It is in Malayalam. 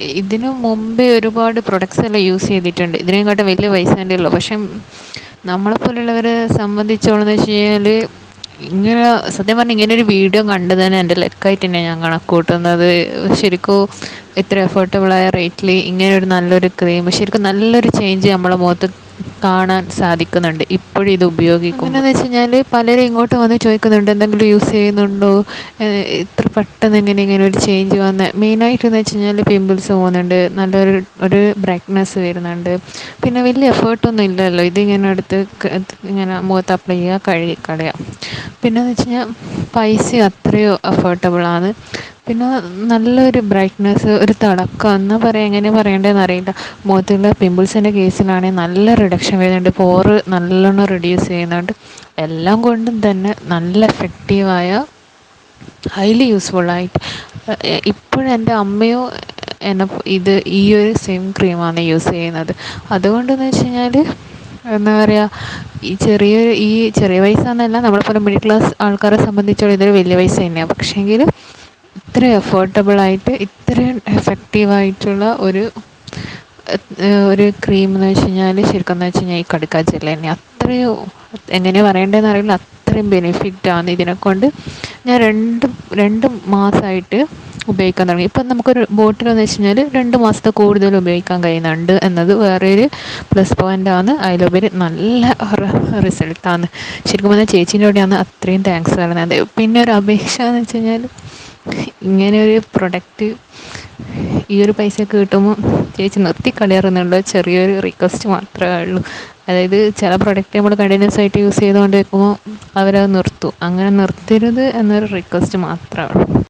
ഇതിനു മുമ്പേ ഒരുപാട് പ്രൊഡക്ട്സ് എല്ലാം യൂസ് ചെയ്തിട്ടുണ്ട്. ഇതിനെക്കാട്ടും വലിയ പൈസേൻ്റെ ഉള്ളൂ. പക്ഷെ നമ്മളെപ്പോലുള്ളവരെ സംബന്ധിച്ചോളെന്ന് വെച്ച് കഴിഞ്ഞാൽ ഇങ്ങനെ സത്യം പറഞ്ഞാൽ ഇങ്ങനെ ഒരു വീഡിയോ കണ്ടു തന്നെ എൻ്റെ ലക്കായിട്ട് തന്നെ ഞാൻ കണക്ക് കൂട്ടുന്നത്. ശരിക്കും ഇത്ര എഫോർട്ടബിളായ റേറ്റിൽ ഇങ്ങനെ ഒരു നല്ലൊരു ക്രീം ശരിക്കും നല്ലൊരു ചേഞ്ച് നമ്മളെ മുഖത്ത് കാണാൻ സാധിക്കുന്നുണ്ട് ഇപ്പോഴും ഇത് ഉപയോഗിക്കും. എങ്ങനെയാണെന്ന് വെച്ച് കഴിഞ്ഞാൽ പലരും ഇങ്ങോട്ട് വന്ന് ചോദിക്കുന്നുണ്ട് എന്തെങ്കിലും യൂസ് ചെയ്യുന്നുണ്ടോ, ഇത്ര പെട്ടെന്ന് ഇങ്ങനെ ഒരു ചേഞ്ച് വന്ന്. മെയിനായിട്ടെന്ന് വെച്ച് കഴിഞ്ഞാൽ പിമ്പിൾസ് പോകുന്നുണ്ട്, നല്ലൊരു ബ്രൈറ്റ്നെസ് വരുന്നുണ്ട്. പിന്നെ വലിയ എഫേർട്ടൊന്നും ഇല്ലല്ലോ, ഇതിങ്ങനെ എടുത്ത് ഇങ്ങനെ മുഖത്ത് അപ്ലൈ ചെയ്യുക, കഴുകി കളയുക. പിന്നെയെന്ന് വെച്ച് കഴിഞ്ഞാൽ പൈസ അത്രയോ അഫോർഡബിളാണ്. പിന്നെ നല്ലൊരു ബ്രൈറ്റ്നെസ്, ഒരു തിളക്കം എന്നാ പറയുക, എങ്ങനെ പറയേണ്ടതെന്ന് അറിയില്ല. മുഖത്തുള്ള പിമ്പിൾസിൻ്റെ കേസിലാണെങ്കിൽ നല്ല റിഡക്ഷൻ വരുന്നുണ്ട്, പോറ് നല്ലോണം റെഡ്യൂസ് ചെയ്യുന്നുണ്ട്. എല്ലാം കൊണ്ടും തന്നെ നല്ല എഫക്റ്റീവായ ഹൈലി യൂസ്ഫുള്ളായിട്ട് ഇപ്പോഴും എൻ്റെ അമ്മയോ എന്നെ ഇത് ഈ ഒരു സെയിം ക്രീമാണ് യൂസ് ചെയ്യുന്നത്. അതുകൊണ്ടെന്ന് വെച്ച് കഴിഞ്ഞാൽ എന്താ പറയുക, ഈ ചെറിയ പൈസ എന്നല്ല, നമ്മളെപ്പോലെ മിഡിൽ ക്ലാസ് ആൾക്കാരെ സംബന്ധിച്ചോളം ഇതൊരു വലിയ പൈസ തന്നെയാണ്. പക്ഷേങ്കിൽ ഇത്രയും എഫോർട്ടബിളായിട്ട് ഇത്രയും എഫക്റ്റീവായിട്ടുള്ള ഒരു ക്രീം എന്ന് വെച്ച് കഴിഞ്ഞാൽ ശരിക്കും എന്ന് വെച്ച് കഴിഞ്ഞാൽ ഈ കടുക്ക ജെല്ല് തന്നെ. അത്രയും എങ്ങനെയാണ് പറയേണ്ടതെന്ന് അറിയില്ല, അത്രയും ബെനിഫിറ്റാണ് ഇതിനെക്കൊണ്ട്. ഞാൻ രണ്ട് മാസമായിട്ട് ഉപയോഗിക്കാൻ തുടങ്ങി. ഇപ്പം നമുക്കൊരു ബോട്ടിലെന്ന് വെച്ച് കഴിഞ്ഞാൽ 2 മാസത്തെ കൂടുതൽ ഉപയോഗിക്കാൻ കഴിയുന്നുണ്ട് എന്നത് വേറൊരു പ്ലസ് പോയിൻ്റാണ്. അതിലുപരി നല്ല റിസൾട്ടാണ്. ശരിക്കും പറഞ്ഞാൽ ചേച്ചീൻ്റെ അത്രയും താങ്ക്സ് പറയുന്നത്. പിന്നെ ഒരു അപേക്ഷ എന്ന് വെച്ച് കഴിഞ്ഞാൽ ഇങ്ങനെയൊരു പ്രൊഡക്റ്റ് ഈ ഒരു പൈസയൊക്കെ കിട്ടുമ്പോൾ ചേച്ചി നിർത്തി കളയാറെന്നുള്ള ചെറിയൊരു റിക്വസ്റ്റ് മാത്രമേ ഉള്ളൂ. അതായത് ചില പ്രൊഡക്റ്റ് നമ്മൾ കണ്ടിന്യൂസ് ആയിട്ട് യൂസ് ചെയ്തുകൊണ്ട് വെക്കുമ്പോൾ അവരത് നിർത്തും. അങ്ങനെ നിർത്തരുത് എന്നൊരു റിക്വസ്റ്റ് മാത്രമേ ഉള്ളൂ.